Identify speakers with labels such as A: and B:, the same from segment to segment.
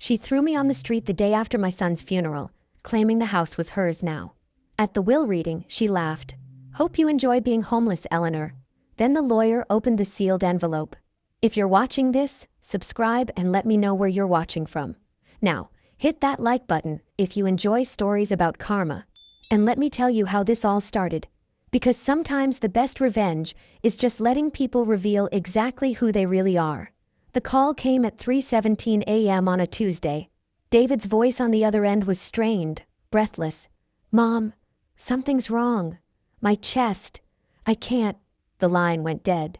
A: She threw me on the street the day after my son's funeral, claiming the house was hers now. At the will reading, she laughed. "Hope you enjoy being homeless, Eleanor." Then the lawyer opened the sealed envelope. "If you're watching this, subscribe and let me know where you're watching from. Now, hit that like button if you enjoy stories about karma. And let me tell you how this all started. Because sometimes the best revenge is just letting people reveal exactly who they really are. The call came at 3:17 a.m. on a Tuesday. David's voice on the other end was strained, breathless. "Mom, something's wrong. My chest. I can't." The line went dead.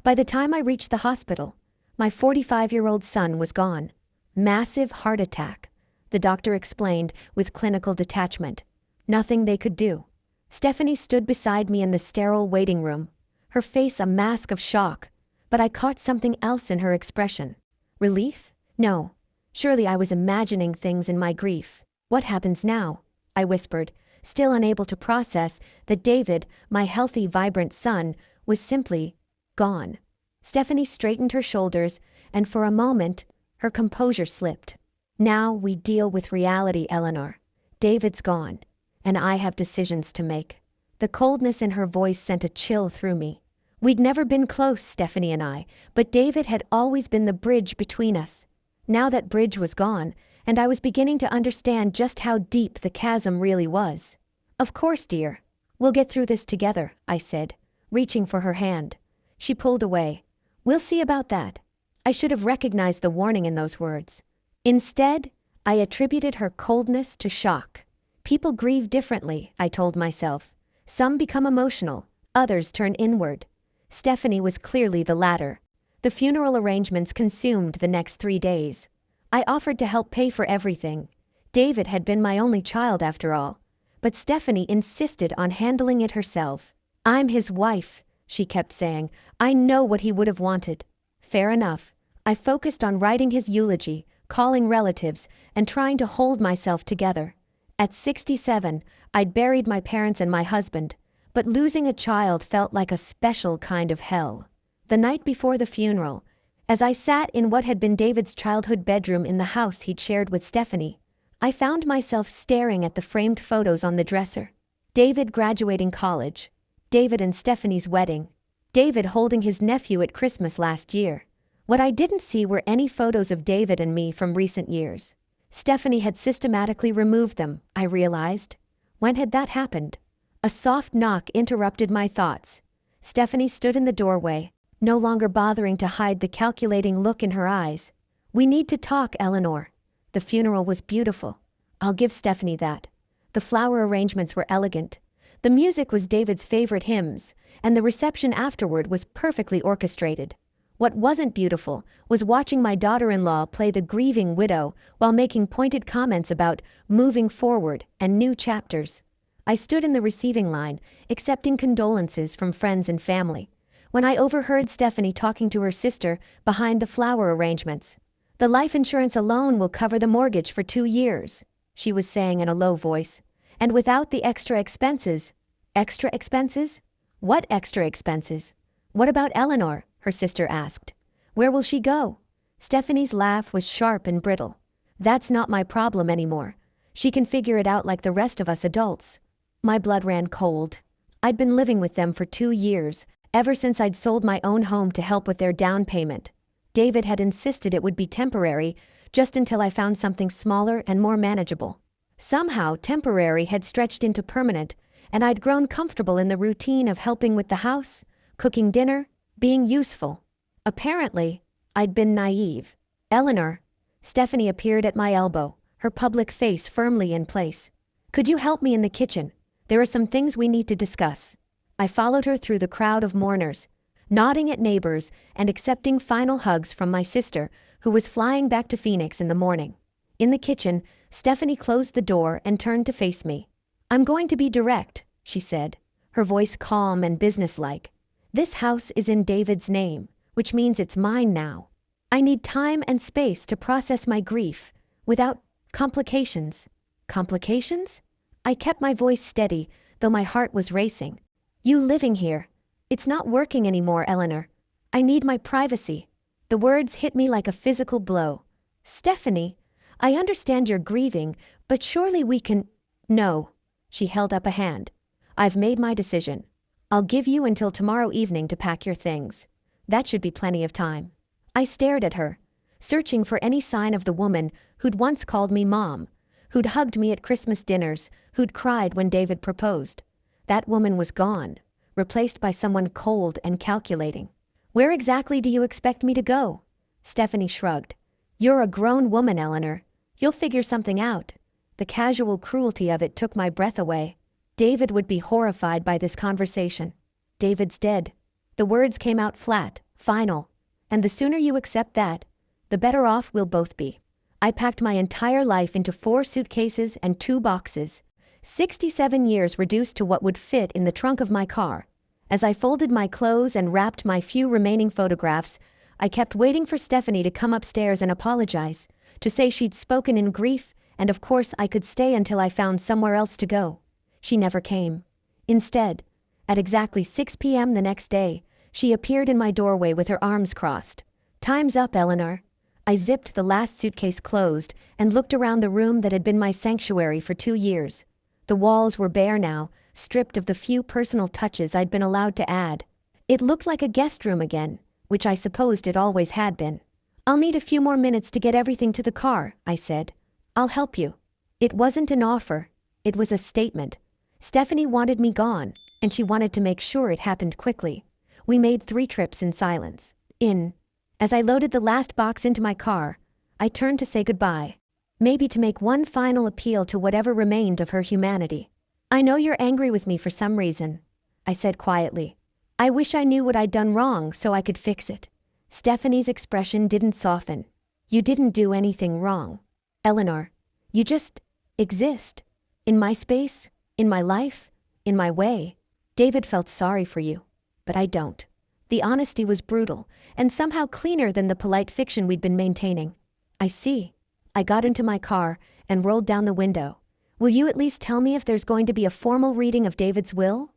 A: By the time I reached the hospital, my 45-year-old son was gone. Massive heart attack, the doctor explained with clinical detachment. Nothing they could do. Stephanie stood beside me in the sterile waiting room, her face a mask of shock, but I caught something else in her expression. Relief? No. Surely I was imagining things in my grief. "What happens now?" I whispered, still unable to process that David, my healthy, vibrant son, was simply gone. Stephanie straightened her shoulders, and for a moment, her composure slipped. "Now we deal with reality, Eleanor. David's gone, and I have decisions to make." The coldness in her voice sent a chill through me. We'd never been close, Stephanie and I, but David had always been the bridge between us. Now that bridge was gone, and I was beginning to understand just how deep the chasm really was. "Of course, dear. We'll get through this together," I said, reaching for her hand. She pulled away. "We'll see about that." I should have recognized the warning in those words. Instead, I attributed her coldness to shock. People grieve differently, I told myself. Some become emotional, others turn inward. Stephanie was clearly the latter. The funeral arrangements consumed the next 3 days. I offered to help pay for everything. David had been my only child after all. But Stephanie insisted on handling it herself. "I'm his wife," she kept saying. "I know what he would have wanted." Fair enough. I focused on writing his eulogy, calling relatives, and trying to hold myself together. At 67, I'd buried my parents and my husband, but losing a child felt like a special kind of hell. The night before the funeral, as I sat in what had been David's childhood bedroom in the house he'd shared with Stephanie, I found myself staring at the framed photos on the dresser. David graduating college, David and Stephanie's wedding, David holding his nephew at Christmas last year. What I didn't see were any photos of David and me from recent years. Stephanie had systematically removed them, I realized. When had that happened? A soft knock interrupted my thoughts. Stephanie stood in the doorway, no longer bothering to hide the calculating look in her eyes. "We need to talk, Eleanor." The funeral was beautiful. I'll give Stephanie that. The flower arrangements were elegant. The music was David's favorite hymns, and the reception afterward was perfectly orchestrated. What wasn't beautiful was watching my daughter-in-law play the grieving widow while making pointed comments about moving forward and new chapters. I stood in the receiving line, accepting condolences from friends and family, when I overheard Stephanie talking to her sister behind the flower arrangements. "The life insurance alone will cover the mortgage for 2 years," she was saying in a low voice. "And without the extra expenses." "Extra expenses? What extra expenses?" "What about Eleanor?" her sister asked. "Where will she go?" Stephanie's laugh was sharp and brittle. "That's not my problem anymore. She can figure it out like the rest of us adults." My blood ran cold. I'd been living with them for 2 years, ever since I'd sold my own home to help with their down payment. David had insisted it would be temporary, just until I found something smaller and more manageable. Somehow, temporary had stretched into permanent, and I'd grown comfortable in the routine of helping with the house, cooking dinner, being useful. Apparently, I'd been naive. "Eleanor." Stephanie appeared at my elbow, her public face firmly in place. "Could you help me in the kitchen? There are some things we need to discuss." I followed her through the crowd of mourners, nodding at neighbors and accepting final hugs from my sister, who was flying back to Phoenix in the morning. In the kitchen, Stephanie closed the door and turned to face me. "I'm going to be direct," she said, her voice calm and businesslike. "This house is in David's name, which means it's mine now. I need time and space to process my grief, without complications." "Complications?" I kept my voice steady, though my heart was racing. "You living here. It's not working anymore, Eleanor. I need my privacy." The words hit me like a physical blow. "Stephanie, I understand you're grieving, but surely we can— No. She held up a hand. I've made my decision. I'll give you until tomorrow evening to pack your things. That should be plenty of time. I stared at her, searching for any sign of the woman who'd once called me mom, who'd hugged me at Christmas dinners, who'd cried when David proposed. That woman was gone, replaced by someone cold and calculating. Where exactly do you expect me to go? Stephanie shrugged. You're a grown woman, Eleanor. You'll figure something out. The casual cruelty of it took my breath away. David would be horrified by this conversation. David's dead. The words came out flat, final. And the sooner you accept that, the better off we'll both be. I packed my entire life into 4 suitcases and 2 boxes. 67 years reduced to what would fit in the trunk of my car. As I folded my clothes and wrapped my few remaining photographs, I kept waiting for Stephanie to come upstairs and apologize, to say she'd spoken in grief, and of course I could stay until I found somewhere else to go. She never came. Instead, at exactly 6 p.m. the next day, she appeared in my doorway with her arms crossed. Time's up, Eleanor. I zipped the last suitcase closed and looked around the room that had been my sanctuary for 2 years. The walls were bare now, stripped of the few personal touches I'd been allowed to add. It looked like a guest room again, which I supposed it always had been. I'll need a few more minutes to get everything to the car, I said. I'll help you. It wasn't an offer. It was a statement. Stephanie wanted me gone, and she wanted to make sure it happened quickly. We made 3 trips in silence. As I loaded the last box into my car, I turned to say goodbye. Maybe to make one final appeal to whatever remained of her humanity. I know you're angry with me for some reason, I said quietly. I wish I knew what I'd done wrong so I could fix it. Stephanie's expression didn't soften. You didn't do anything wrong, Eleanor. You just exist. In my space, in my life, in my way. David felt sorry for you, but I don't. The honesty was brutal, and somehow cleaner than the polite fiction we'd been maintaining. I see. I got into my car and rolled down the window. Will you at least tell me if there's going to be a formal reading of David's will?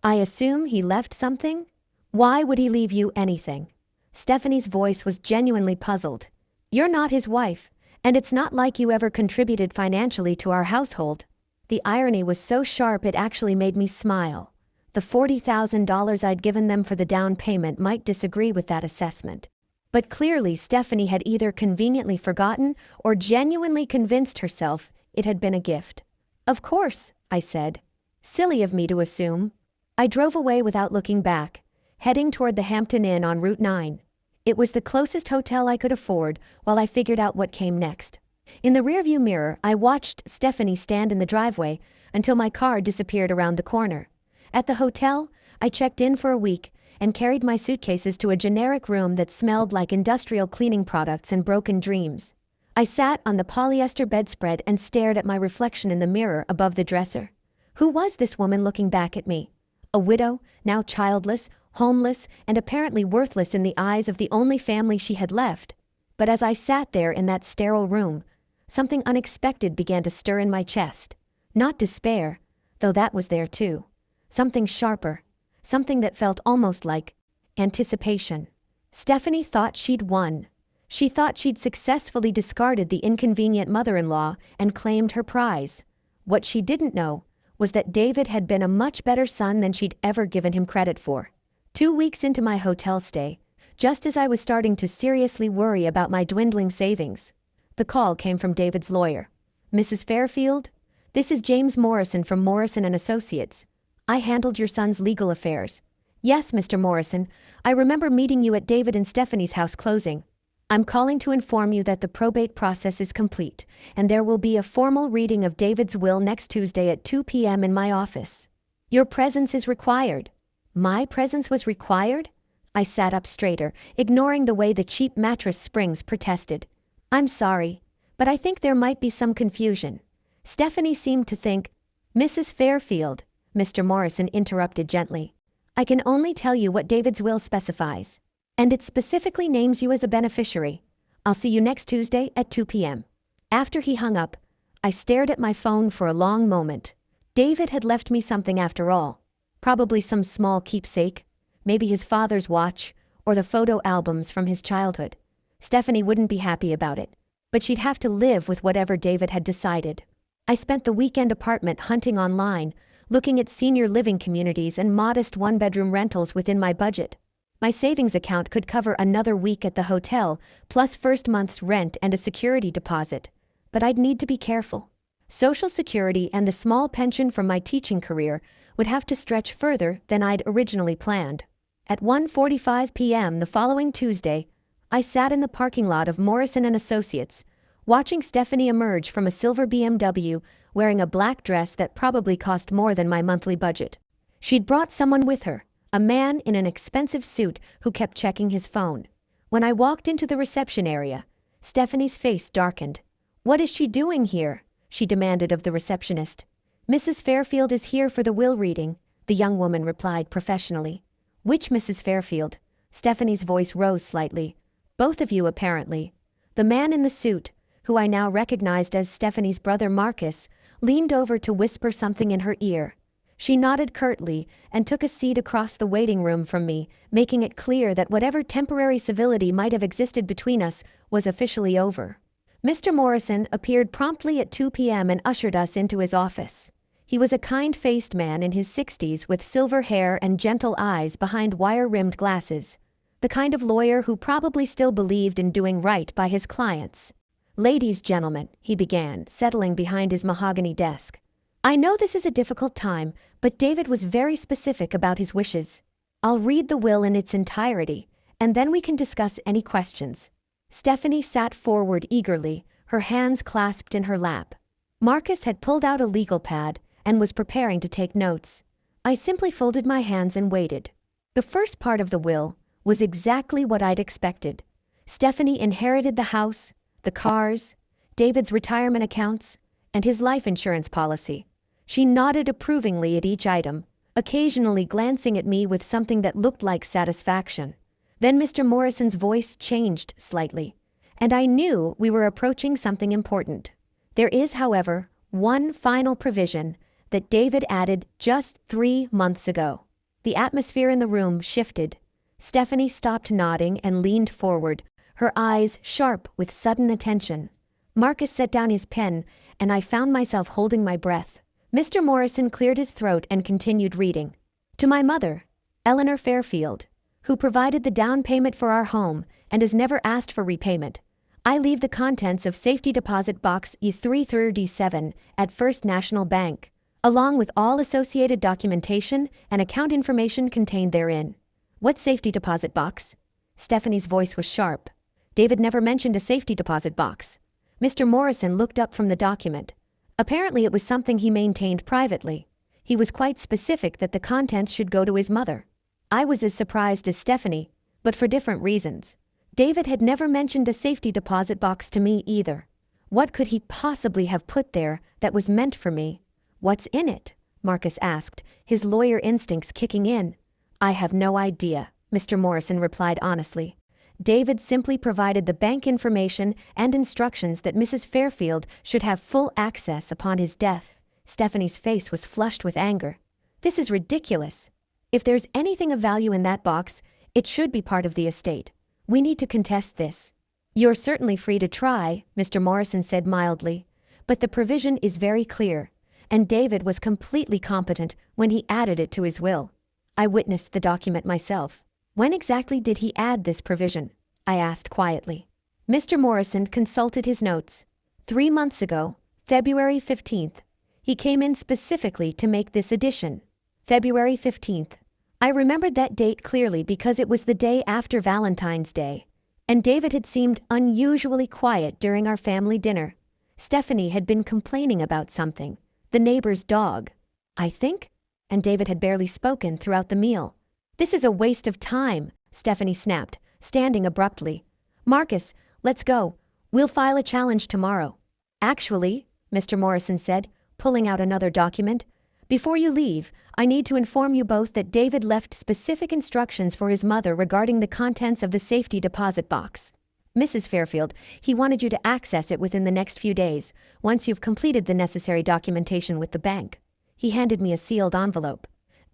A: I assume he left something? Why would he leave you anything? Stephanie's voice was genuinely puzzled. You're not his wife, and it's not like you ever contributed financially to our household. The irony was so sharp it actually made me smile. The $40,000 I'd given them for the down payment might disagree with that assessment. But clearly Stephanie had either conveniently forgotten or genuinely convinced herself it had been a gift. Of course, I said. Silly of me to assume. I drove away without looking back, heading toward the Hampton Inn on Route 9. It was the closest hotel I could afford while I figured out what came next. In the rearview mirror, I watched Stephanie stand in the driveway until my car disappeared around the corner. At the hotel, I checked in for a week and carried my suitcases to a generic room that smelled like industrial cleaning products and broken dreams. I sat on the polyester bedspread and stared at my reflection in the mirror above the dresser. Who was this woman looking back at me? A widow, now childless, homeless, and apparently worthless in the eyes of the only family she had left. But as I sat there in that sterile room, something unexpected began to stir in my chest. Not despair, though that was there too. Something sharper. Something that felt almost like anticipation. Stephanie thought she'd won. She thought she'd successfully discarded the inconvenient mother-in-law and claimed her prize. What she didn't know was that David had been a much better son than she'd ever given him credit for. 2 weeks into my hotel stay, just as I was starting to seriously worry about my dwindling savings, the call came from David's lawyer. Mrs. Fairfield, this is James Morrison from Morrison & Associates. I handled your son's legal affairs. Yes, Mr. Morrison, I remember meeting you at David and Stephanie's house closing. I'm calling to inform you that the probate process is complete, and there will be a formal reading of David's will next Tuesday at 2 p.m. in my office. Your presence is required. My presence was required? I sat up straighter, ignoring the way the cheap mattress springs protested. I'm sorry, but I think there might be some confusion. Stephanie seemed to think. Mrs. Fairfield, Mr. Morrison interrupted gently. I can only tell you what David's will specifies. And it specifically names you as a beneficiary. I'll see you next Tuesday at 2 p.m. After he hung up, I stared at my phone for a long moment. David had left me something after all. Probably some small keepsake. Maybe his father's watch, or the photo albums from his childhood. Stephanie wouldn't be happy about it. but she'd have to live with whatever David had decided. I spent the weekend apartment hunting online, looking at senior living communities and modest one-bedroom rentals within my budget. My savings account could cover another week at the hotel, plus first month's rent and a security deposit. But I'd need to be careful. Social Security and the small pension from my teaching career would have to stretch further than I'd originally planned. At 1:45 p.m. the following Tuesday, I sat in the parking lot of Morrison & Associates, watching Stephanie emerge from a silver BMW wearing a black dress that probably cost more than my monthly budget. She'd brought someone with her, a man in an expensive suit who kept checking his phone. When I walked into the reception area, Stephanie's face darkened. "What is she doing here?" she demanded of the receptionist. "Mrs. Fairfield is here for the will reading," the young woman replied professionally. "Which Mrs. Fairfield?" Stephanie's voice rose slightly. "Both of you, apparently." The man in the suit, who I now recognized as Stephanie's brother Marcus, leaned over to whisper something in her ear. She nodded curtly and took a seat across the waiting room from me, making it clear that whatever temporary civility might have existed between us was officially over. Mr. Morrison appeared promptly at 2 p.m. and ushered us into his office. He was a kind-faced man in his 60s with silver hair and gentle eyes behind wire-rimmed glasses, the kind of lawyer who probably still believed in doing right by his clients. "Ladies, gentlemen," he began, settling behind his mahogany desk. "I know this is a difficult time, but David was very specific about his wishes. I'll read the will in its entirety, and then we can discuss any questions." Stephanie sat forward eagerly, her hands clasped in her lap. Marcus had pulled out a legal pad and was preparing to take notes. I simply folded my hands and waited. The first part of the will was exactly what I'd expected. Stephanie inherited the house, the cars, David's retirement accounts, and his life insurance policy. She nodded approvingly at each item, occasionally glancing at me with something that looked like satisfaction. Then Mr. Morrison's voice changed slightly, and I knew we were approaching something important. There is, however, one final provision that David added just 3 months ago. The atmosphere in the room shifted. Stephanie stopped nodding and leaned forward, her eyes sharp with sudden attention. Marcus set down his pen, and I found myself holding my breath. Mr. Morrison cleared his throat and continued reading. "To my mother, Eleanor Fairfield, who provided the down payment for our home and has never asked for repayment, I leave the contents of Safety Deposit Box E337 at First National Bank, along with all associated documentation and account information contained therein." "What safety deposit box?" Stephanie's voice was sharp. "David never mentioned a safety deposit box." Mr. Morrison looked up from the document. Apparently it was something he maintained privately. He was quite specific that the contents should go to his mother. I was as surprised as Stephanie, but for different reasons. David had never mentioned a safety deposit box to me either. What could he possibly have put there that was meant for me? "What's in it?" Marcus asked, his lawyer instincts kicking in. "I have no idea," Mr. Morrison replied honestly. "David simply provided the bank information and instructions that Mrs. Fairfield should have full access upon his death." Stephanie's face was flushed with anger. "This is ridiculous. If there's anything of value in that box, it should be part of the estate. We need to contest this." "You're certainly free to try," Mr. Morrison said mildly, "but the provision is very clear, and David was completely competent when he added it to his will. I witnessed the document myself." "When exactly did he add this provision?" I asked quietly. Mr. Morrison consulted his notes. 3 months ago, February 15th. He came in specifically to make this addition. February 15th. I remembered that date clearly because it was the day after Valentine's Day, and David had seemed unusually quiet during our family dinner. Stephanie had been complaining about something, the neighbor's dog, I think, and David had barely spoken throughout the meal. "This is a waste of time," Stephanie snapped, standing abruptly. "Marcus, let's go. We'll file a challenge tomorrow." "Actually," Mr. Morrison said, pulling out another document, "before you leave, I need to inform you both that David left specific instructions for his mother regarding the contents of the safety deposit box. Mrs. Fairfield, he wanted you to access it within the next few days, once you've completed the necessary documentation with the bank." He handed me a sealed envelope.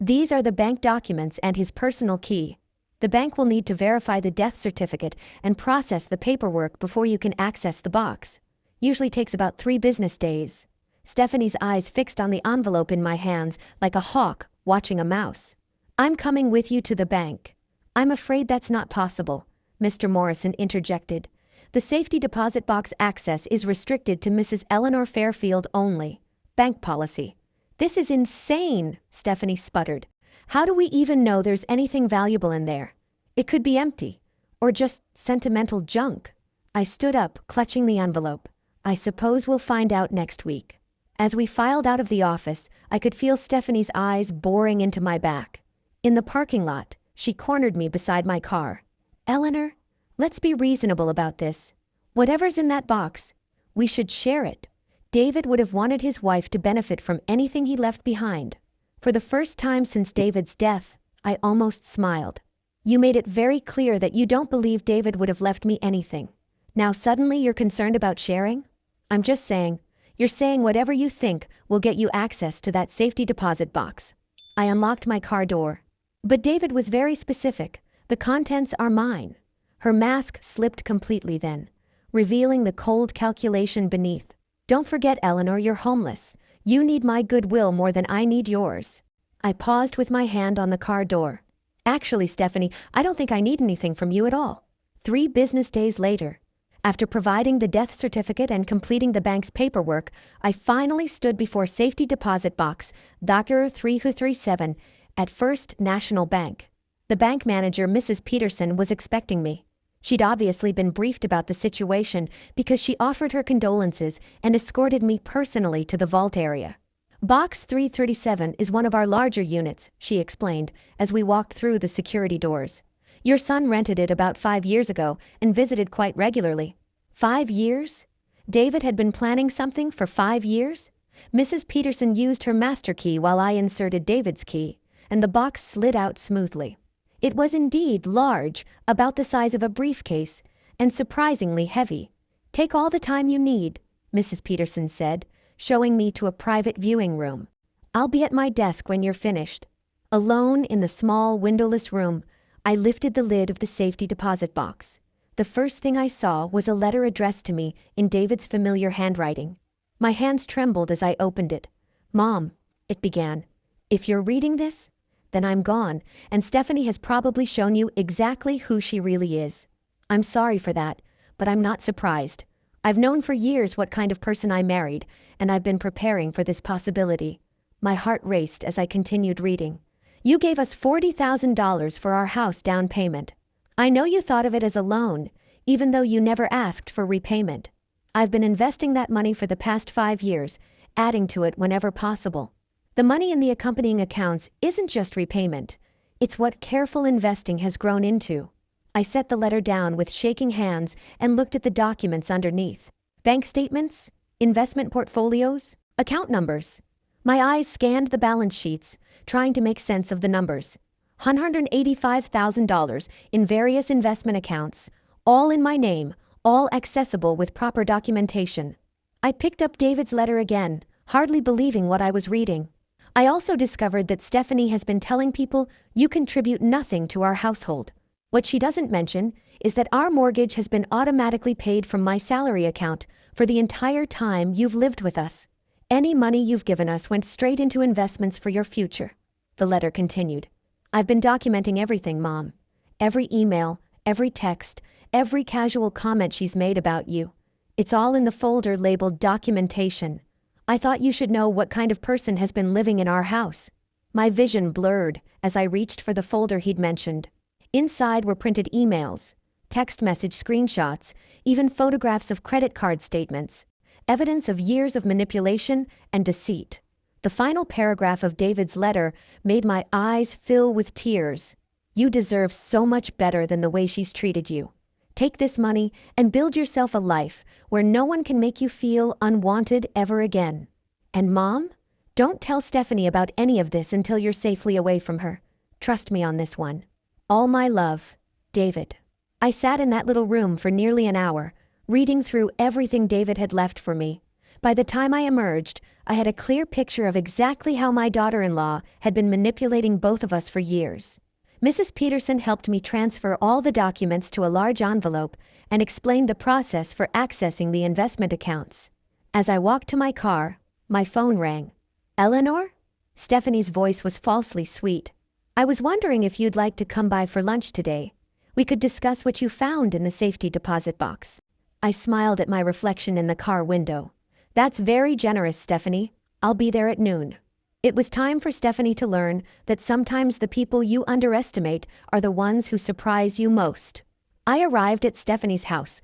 A: "These are the bank documents and his personal key." The bank will need to verify the death certificate and process the paperwork before you can access the box. Usually takes about 3 business days. Stephanie's eyes fixed on the envelope in my hands like a hawk watching a mouse. I'm coming with you to the bank. I'm afraid that's not possible, Mr. Morrison interjected. The safety deposit box access is restricted to Mrs. Eleanor Fairfield only. Bank policy. This is insane, Stephanie sputtered. How do we even know there's anything valuable in there? It could be empty, or just sentimental junk. I stood up, clutching the envelope. I suppose we'll find out next week. As we filed out of the office, I could feel Stephanie's eyes boring into my back. In the parking lot, she cornered me beside my car. Eleanor, let's be reasonable about this. Whatever's in that box, we should share it. David would have wanted his wife to benefit from anything he left behind. For the first time since David's death, I almost smiled. You made it very clear that you don't believe David would have left me anything. Now suddenly you're concerned about sharing? I'm just saying, you're saying whatever you think will get you access to that safety deposit box. I unlocked my car door. But David was very specific. The contents are mine. Her mask slipped completely then, revealing the cold calculation beneath. Don't forget, Eleanor, you're homeless. You need my goodwill more than I need yours. I paused with my hand on the car door. Actually, Stephanie, I don't think I need anything from you at all. 3 business days later, after providing the death certificate and completing the bank's paperwork, I finally stood before safety deposit box, Docker 3237, at First National Bank. The bank manager, Mrs. Peterson, was expecting me. She'd obviously been briefed about the situation because she offered her condolences and escorted me personally to the vault area. Box 337 is one of our larger units, she explained, as we walked through the security doors. Your son rented it about 5 years ago and visited quite regularly. 5 years? David had been planning something for 5 years? Mrs. Peterson used her master key while I inserted David's key, and the box slid out smoothly. It was indeed large, about the size of a briefcase, and surprisingly heavy. Take all the time you need, Mrs. Peterson said, showing me to a private viewing room. I'll be at my desk when you're finished. Alone in the small windowless room, I lifted the lid of the safety deposit box. The first thing I saw was a letter addressed to me in David's familiar handwriting. My hands trembled as I opened it. Mom, it began, if you're reading this, then I'm gone, and Stephanie has probably shown you exactly who she really is. I'm sorry for that, but I'm not surprised. I've known for years what kind of person I married, and I've been preparing for this possibility. My heart raced as I continued reading. You gave us $40,000 for our house down payment. I know you thought of it as a loan, even though you never asked for repayment. I've been investing that money for the past 5 years, adding to it whenever possible. The money in the accompanying accounts isn't just repayment. It's what careful investing has grown into. I set the letter down with shaking hands and looked at the documents underneath. Bank statements, investment portfolios, account numbers. My eyes scanned the balance sheets, trying to make sense of the numbers. $185,000 in various investment accounts, all in my name, all accessible with proper documentation. I picked up David's letter again, hardly believing what I was reading. I also discovered that Stephanie has been telling people you contribute nothing to our household. What she doesn't mention is that our mortgage has been automatically paid from my salary account for the entire time you've lived with us. Any money you've given us went straight into investments for your future. The letter continued. I've been documenting everything, Mom. Every email, every text, every casual comment she's made about you. It's all in the folder labeled documentation. I thought you should know what kind of person has been living in our house. My vision blurred as I reached for the folder he'd mentioned. Inside were printed emails, text message screenshots, even photographs of credit card statements, evidence of years of manipulation and deceit. The final paragraph of David's letter made my eyes fill with tears. You deserve so much better than the way she's treated you. Take this money and build yourself a life where no one can make you feel unwanted ever again. And Mom, don't tell Stephanie about any of this until you're safely away from her. Trust me on this one. All my love, David. I sat in that little room for nearly an hour, reading through everything David had left for me. By the time I emerged, I had a clear picture of exactly how my daughter-in-law had been manipulating both of us for years. Mrs. Peterson helped me transfer all the documents to a large envelope and explained the process for accessing the investment accounts. As I walked to my car, my phone rang. "Eleanor?" Stephanie's voice was falsely sweet. "I was wondering if you'd like to come by for lunch today. We could discuss what you found in the safety deposit box." I smiled at my reflection in the car window. "That's very generous, Stephanie. I'll be there at noon." It was time for Stephanie to learn that sometimes the people you underestimate are the ones who surprise you most. I arrived at Stephanie's house,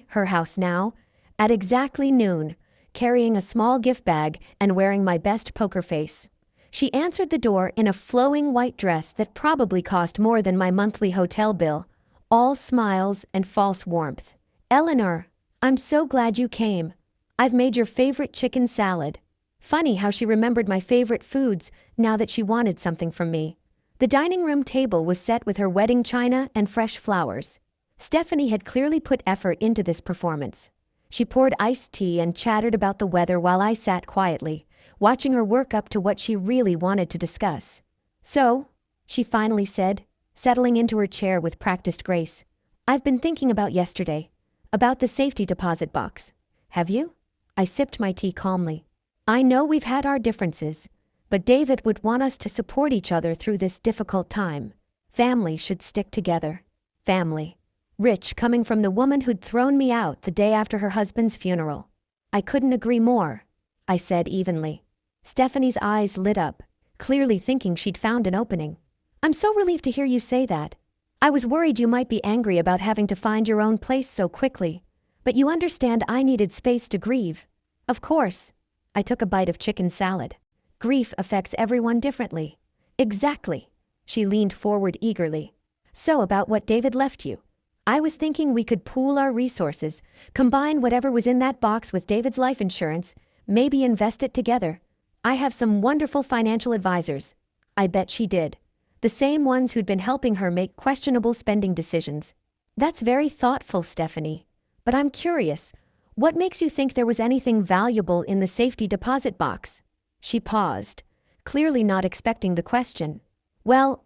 A: her house now, at exactly noon, carrying a small gift bag and wearing my best poker face. She answered the door in a flowing white dress that probably cost more than my monthly hotel bill, all smiles and false warmth. "Eleanor, I'm so glad you came. I've made your favorite chicken salad." Funny how she remembered my favorite foods now that she wanted something from me. The dining room table was set with her wedding china and fresh flowers. Stephanie had clearly put effort into this performance. She poured iced tea and chattered about the weather while I sat quietly, watching her work up to what she really wanted to discuss. "So," she finally said, settling into her chair with practiced grace, "I've been thinking about yesterday, about the safety deposit box." "Have you?" I sipped my tea calmly. "I know we've had our differences, but David would want us to support each other through this difficult time. Family should stick together." Family. Rich coming from the woman who'd thrown me out the day after her husband's funeral. "I couldn't agree more," I said evenly. Stephanie's eyes lit up, clearly thinking she'd found an opening. "I'm so relieved to hear you say that. I was worried you might be angry about having to find your own place so quickly, but you understand I needed space to grieve." "Of course." I took a bite of chicken salad. "Grief affects everyone differently." "Exactly." She leaned forward eagerly. "So about what David left you. I was thinking we could pool our resources, combine whatever was in that box with David's life insurance, maybe invest it together. I have some wonderful financial advisors." I bet she did. The same ones who'd been helping her make questionable spending decisions. "That's very thoughtful, Stephanie. But I'm curious, what makes you think there was anything valuable in the safety deposit box?" She paused, clearly not expecting the question. "Well,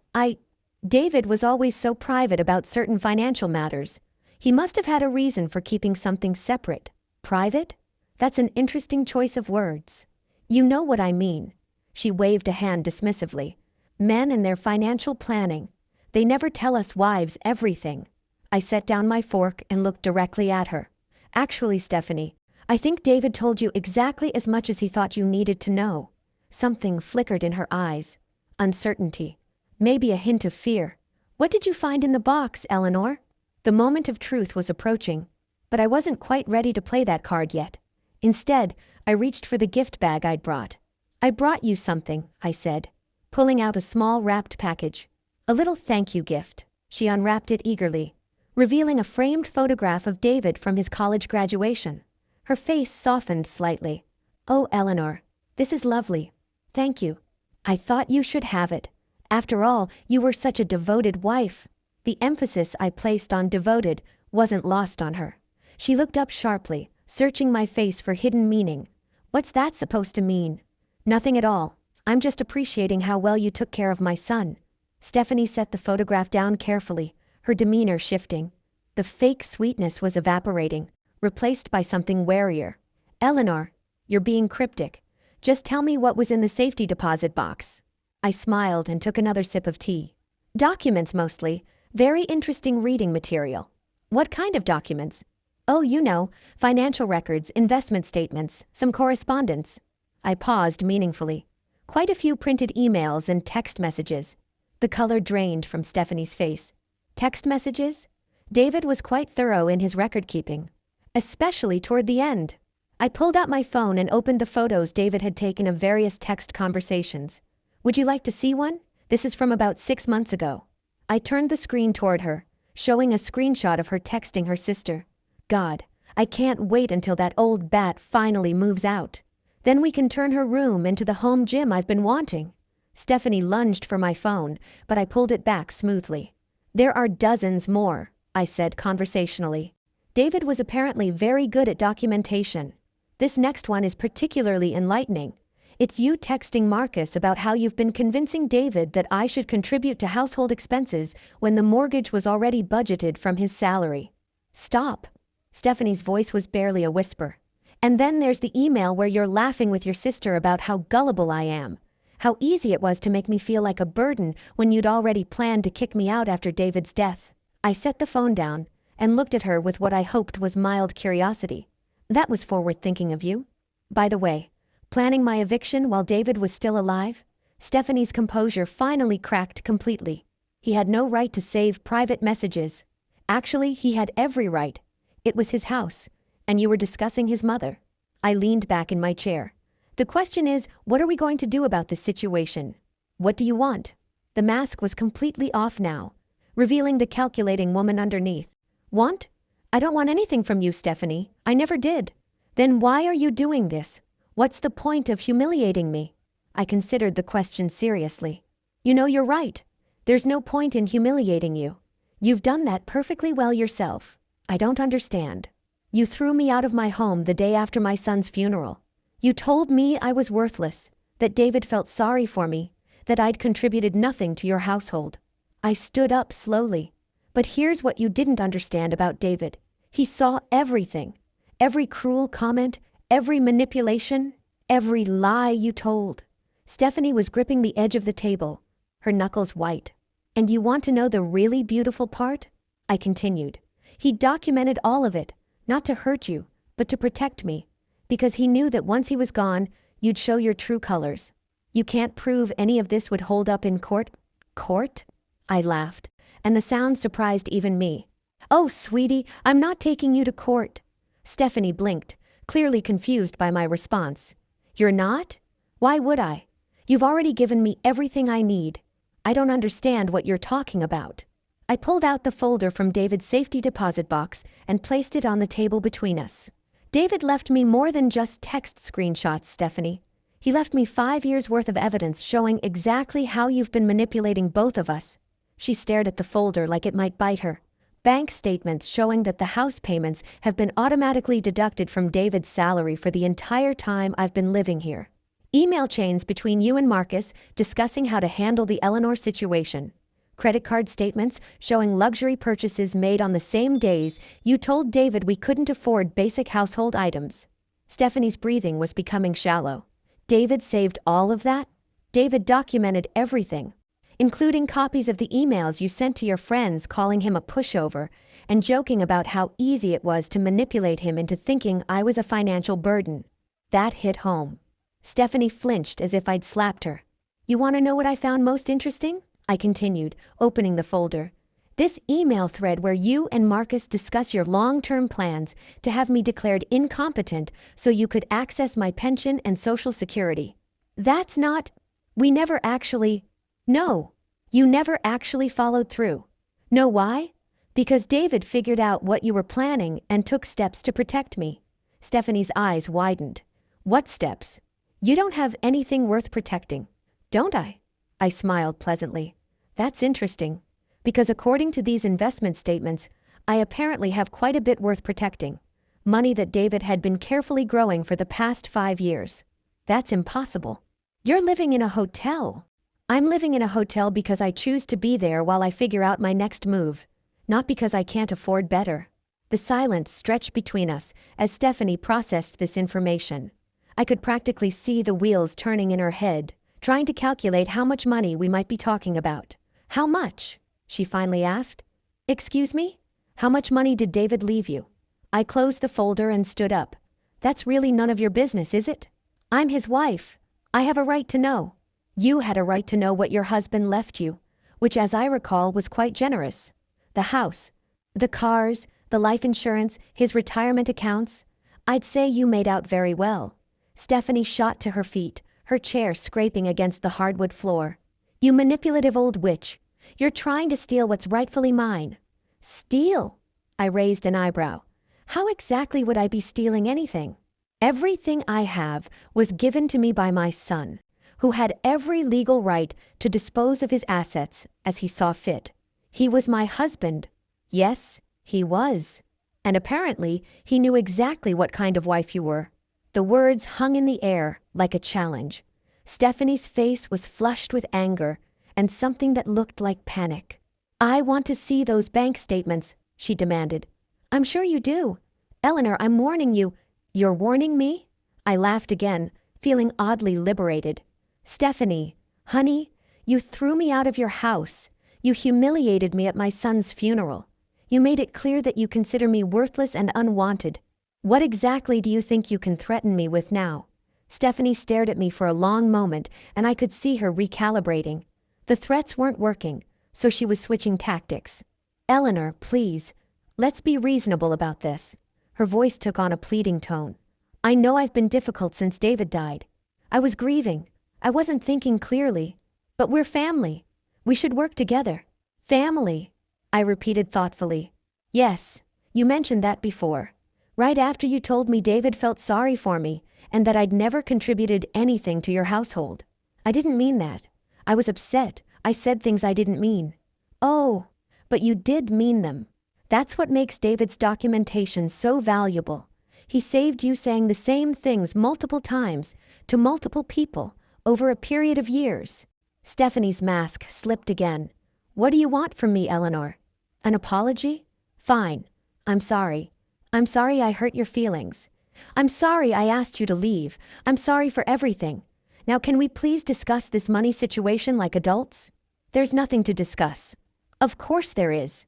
A: David was always so private about certain financial matters. He must have had a reason for keeping something separate." "Private? That's an interesting choice of words." "You know what I mean." She waved a hand dismissively. "Men and their financial planning. They never tell us wives everything." I set down my fork and looked directly at her. "Actually, Stephanie, I think David told you exactly as much as he thought you needed to know." Something flickered in her eyes. Uncertainty. Maybe a hint of fear. "What did you find in the box, Eleanor?" The moment of truth was approaching, but I wasn't quite ready to play that card yet. Instead, I reached for the gift bag I'd brought. "I brought you something," I said, pulling out a small wrapped package. "A little thank you gift." She unwrapped it eagerly, revealing a framed photograph of David from his college graduation. Her face softened slightly. "Oh, Eleanor, this is lovely. Thank you. I thought you should have it. After all, you were such a devoted wife." The emphasis I placed on devoted wasn't lost on her. She looked up sharply, searching my face for hidden meaning. "What's that supposed to mean?" "Nothing at all. I'm just appreciating how well you took care of my son." Stephanie set the photograph down carefully, her demeanor shifting. The fake sweetness was evaporating, replaced by something warier. "Eleanor, you're being cryptic. Just tell me what was in the safety deposit box." I smiled and took another sip of tea. "Documents mostly. Very interesting reading material." "What kind of documents?" "Oh, you know, financial records, investment statements, some correspondence." I paused meaningfully. "Quite a few printed emails and text messages." The color drained from Stephanie's face. "Text messages?" David was quite thorough in his record-keeping, especially toward the end. I pulled out my phone and opened the photos David had taken of various text conversations. "Would you like to see one? This is from about 6 months ago." I turned the screen toward her, showing a screenshot of her texting her sister. "God, I can't wait until that old bat finally moves out. Then we can turn her room into the home gym I've been wanting." Stephanie lunged for my phone, but I pulled it back smoothly. "There are dozens more," I said conversationally. David was apparently very good at documentation. "This next one is particularly enlightening. It's you texting Marcus about how you've been convincing David that I should contribute to household expenses when the mortgage was already budgeted from his salary. Stop. Stephanie's voice was barely a whisper. And then there's the email where you're laughing with your sister about how gullible I am. How easy it was to make me feel like a burden when you'd already planned to kick me out after David's death. I set the phone down and looked at her with what I hoped was mild curiosity. That was forward thinking of you. By the way, planning my eviction while David was still alive? Stephanie's composure finally cracked completely. He had no right to save private messages. Actually, he had every right. It was his house, and you were discussing his mother. I leaned back in my chair. The question is, what are we going to do about this situation? What do you want? The mask was completely off now, revealing the calculating woman underneath. Want? I don't want anything from you, Stephanie. I never did. Then why are you doing this? What's the point of humiliating me? I considered the question seriously. You know, you're right. There's no point in humiliating you. You've done that perfectly well yourself. I don't understand. You threw me out of my home the day after my son's funeral. You told me I was worthless, that David felt sorry for me, that I'd contributed nothing to your household. I stood up slowly. But here's what you didn't understand about David. He saw everything. Every cruel comment, every manipulation, every lie you told. Stephanie was gripping the edge of the table, her knuckles white. And you want to know the really beautiful part? I continued. He documented all of it, not to hurt you, but to protect me. Because he knew that once he was gone, you'd show your true colors. You can't prove any of this would hold up in court? Court? I laughed, and the sound surprised even me. Oh, sweetie, I'm not taking you to court. Stephanie blinked, clearly confused by my response. You're not? Why would I? You've already given me everything I need. I don't understand what you're talking about. I pulled out the folder from David's safety deposit box and placed it on the table between us. David left me more than just text screenshots, Stephanie. He left me 5 years' worth of evidence showing exactly how you've been manipulating both of us. She stared at the folder like it might bite her. Bank statements showing that the house payments have been automatically deducted from David's salary for the entire time I've been living here. Email chains between you and Marcus discussing how to handle the Eleanor situation. Credit card statements showing luxury purchases made on the same days you told David we couldn't afford basic household items. Stephanie's breathing was becoming shallow. David saved all of that? David documented everything, including copies of the emails you sent to your friends calling him a pushover and joking about how easy it was to manipulate him into thinking I was a financial burden. That hit home. Stephanie flinched as if I'd slapped her. You want to know what I found most interesting? I continued, opening the folder. This email thread where you and Marcus discuss your long-term plans to have me declared incompetent so you could access my pension and Social Security. That's not... We never actually... No, you never actually followed through. Know why? Because David figured out what you were planning and took steps to protect me. Stephanie's eyes widened. What steps? You don't have anything worth protecting, don't I? I smiled pleasantly. That's interesting, because according to these investment statements, I apparently have quite a bit worth protecting. Money that David had been carefully growing for the past 5 years. That's impossible. You're living in a hotel. I'm living in a hotel because I choose to be there while I figure out my next move, not because I can't afford better. The silence stretched between us as Stephanie processed this information. I could practically see the wheels turning in her head, trying to calculate how much money we might be talking about. How much? She finally asked. Excuse me? How much money did David leave you? I closed the folder and stood up. That's really none of your business, is it? I'm his wife. I have a right to know. You had a right to know what your husband left you, which as I recall was quite generous. The house, the cars, the life insurance, his retirement accounts. I'd say you made out very well. Stephanie shot to her feet, her chair scraping against the hardwood floor. You manipulative old witch. You're trying to steal what's rightfully mine. Steal? I raised an eyebrow. How exactly would I be stealing anything? Everything I have was given to me by my son, who had every legal right to dispose of his assets as he saw fit. He was my husband. Yes, he was. And apparently, he knew exactly what kind of wife you were. The words hung in the air like a challenge. Stephanie's face was flushed with anger and something that looked like panic. "I want to see those bank statements," she demanded. "I'm sure you do. Eleanor, I'm warning you." "You're warning me?" I laughed again, feeling oddly liberated. "Stephanie, honey, you threw me out of your house. You humiliated me at my son's funeral. You made it clear that you consider me worthless and unwanted. What exactly do you think you can threaten me with now?" Stephanie stared at me for a long moment, and I could see her recalibrating. The threats weren't working, so she was switching tactics. "Eleanor, please, let's be reasonable about this." Her voice took on a pleading tone. "I know I've been difficult since David died. I was grieving. I wasn't thinking clearly. But we're family. We should work together." "Family," I repeated thoughtfully. "Yes, you mentioned that before. Right after you told me David felt sorry for me and that I'd never contributed anything to your household. I didn't mean that. I was upset. I said things I didn't mean." "Oh, but you did mean them. That's what makes David's documentation so valuable. He saved you saying the same things multiple times to multiple people over a period of years." Stephanie's mask slipped again. "What do you want from me, Eleanor? An apology? Fine. I'm sorry. I'm sorry I hurt your feelings. I'm sorry I asked you to leave. I'm sorry for everything. Now can we please discuss this money situation like adults?" "There's nothing to discuss." "Of course there is.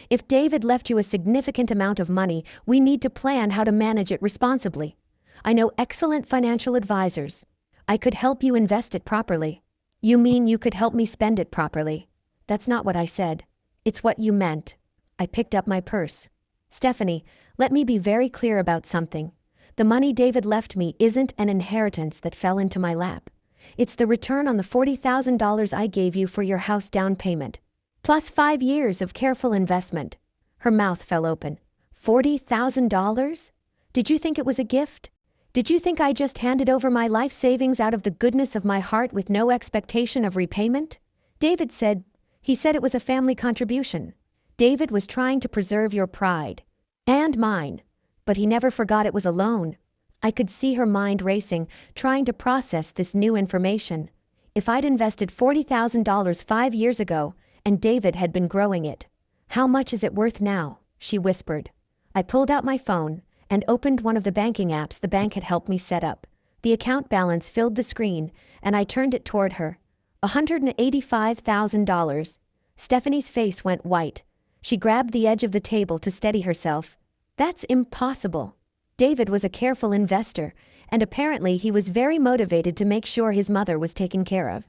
A: If David left you a significant amount of money, we need to plan how to manage it responsibly. I know excellent financial advisors. I could help you invest it properly." "You mean you could help me spend it properly?" "That's not what I said. It's what you meant." I picked up my purse. "Stephanie, let me be very clear about something. The money David left me isn't an inheritance that fell into my lap. It's the return on the $40,000 I gave you for your house down payment, plus 5 years of careful investment." Her mouth fell open. $40,000? Did you think it was a gift? Did you think I just handed over my life savings out of the goodness of my heart with no expectation of repayment? David said it was a family contribution. David was trying to preserve your pride. And mine. But he never forgot it was a loan. I could see her mind racing, trying to process this new information. If I'd invested $40,000 5 years ago, and David had been growing it. "How much is it worth now?" she whispered. I pulled out my phone and opened one of the banking apps the bank had helped me set up. The account balance filled the screen, and I turned it toward her. $185,000. Stephanie's face went white. She grabbed the edge of the table to steady herself. "That's impossible." David was a careful investor, and apparently he was very motivated to make sure his mother was taken care of.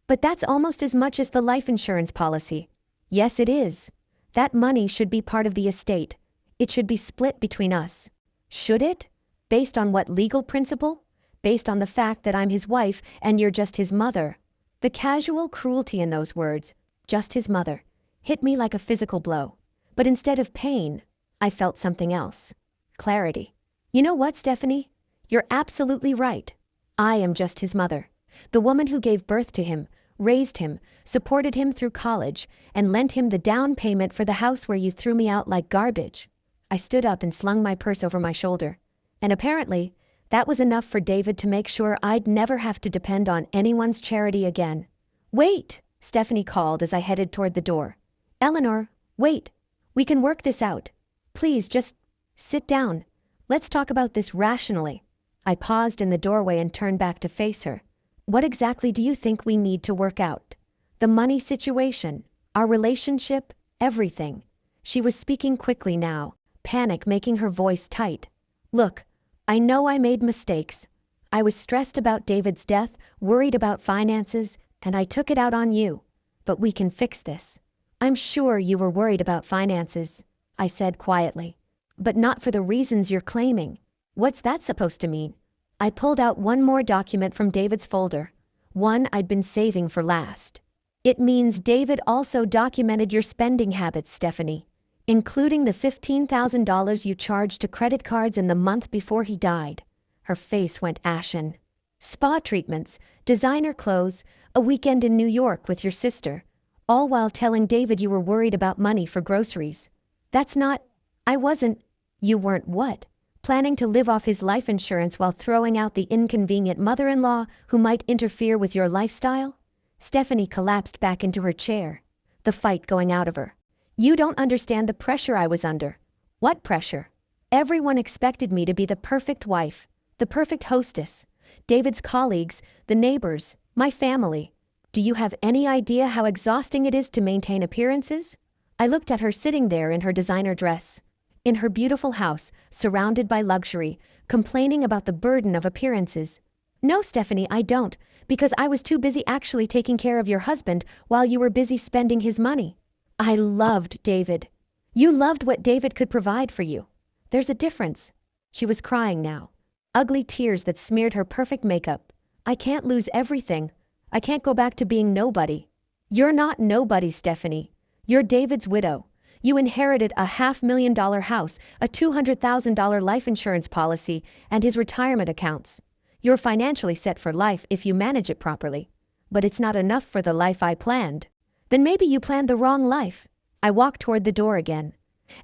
A: But that's almost as much as the life insurance policy." "Yes, it is. That money should be part of the estate. It should be split between us." "Should it? Based on what legal principle? Based on the fact that I'm his wife and you're just his mother." The casual cruelty in those words, "just his mother," hit me like a physical blow. But instead of pain, I felt something else. Clarity. "You know what, Stephanie? You're absolutely right. I am just his mother. The woman who gave birth to him, raised him, supported him through college, and lent him the down payment for the house where you threw me out like garbage." I stood up and slung my purse over my shoulder. And apparently, that was enough for David to make sure I'd never have to depend on anyone's charity again. "Wait," Stephanie called as I headed toward the door. "Eleanor, wait. We can work this out. Please just sit down. Let's talk about this rationally." I paused in the doorway and turned back to face her. "What exactly do you think we need to work out?" "The money situation, our relationship, everything." She was speaking quickly now, panic making her voice tight. "Look, I know I made mistakes. I was stressed about David's death, worried about finances, and I took it out on you. But we can fix this." "I'm sure you were worried about finances," I said quietly. "But not for the reasons you're claiming." "What's that supposed to mean?" I pulled out one more document from David's folder, one I'd been saving for last. "It means David also documented your spending habits, Stephanie, including the $15,000 you charged to credit cards in the month before he died." Her face went ashen. "Spa treatments, designer clothes, a weekend in New York with your sister, all while telling David you were worried about money for groceries." "That's not—" "I wasn't—" "You weren't what?" planning to live off his life insurance while throwing out the inconvenient mother-in-law who might interfere with your lifestyle? Stephanie collapsed back into her chair, the fight going out of her. You don't understand the pressure I was under. What pressure? Everyone expected me to be the perfect wife, the perfect hostess. David's colleagues, the neighbors, my family. Do you have any idea how exhausting it is to maintain appearances? I looked at her sitting there in her designer dress, in her beautiful house, surrounded by luxury, complaining about the burden of appearances. No, Stephanie, I don't, because I was too busy actually taking care of your husband while you were busy spending his money. I loved David. You loved what David could provide for you. There's a difference. She was crying now. Ugly tears that smeared her perfect makeup. I can't lose everything. I can't go back to being nobody. You're not nobody, Stephanie. You're David's widow. You inherited a $500,000 house, a $200,000 life insurance policy, and his retirement accounts. You're financially set for life if you manage it properly. But it's not enough for the life I planned. Then maybe you planned the wrong life. I walked toward the door again.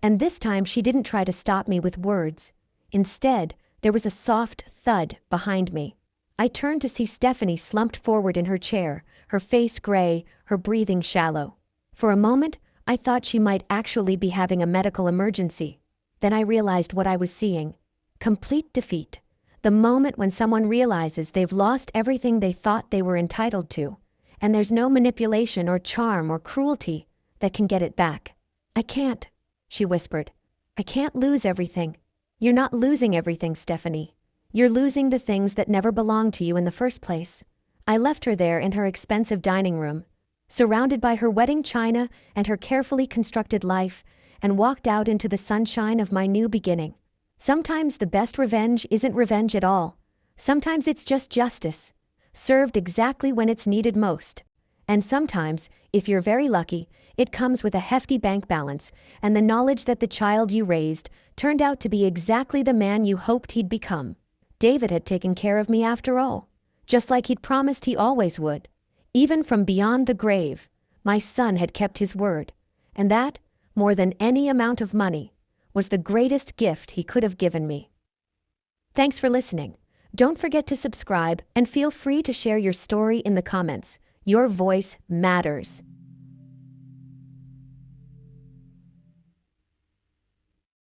A: And this time she didn't try to stop me with words. Instead, there was a soft thud behind me. I turned to see Stephanie slumped forward in her chair, her face gray, her breathing shallow. For a moment, I thought she might actually be having a medical emergency. Then I realized what I was seeing. Complete defeat. The moment when someone realizes they've lost everything they thought they were entitled to, and there's no manipulation or charm or cruelty that can get it back. I can't, she whispered. I can't lose everything. You're not losing everything, Stephanie. You're losing the things that never belonged to you in the first place. I left her there in her expensive dining room, surrounded by her wedding china and her carefully constructed life, and walked out into the sunshine of my new beginning. Sometimes the best revenge isn't revenge at all. Sometimes it's just justice, served exactly when it's needed most. And sometimes, if you're very lucky, it comes with a hefty bank balance and the knowledge that the child you raised turned out to be exactly the man you hoped he'd become. David had taken care of me after all, just like he'd promised he always would. Even from beyond the grave, my son had kept his word, and that, more than any amount of money, was the greatest gift he could have given me. Thanks for listening. Don't forget to subscribe and feel free to share your story in the comments. Your voice matters.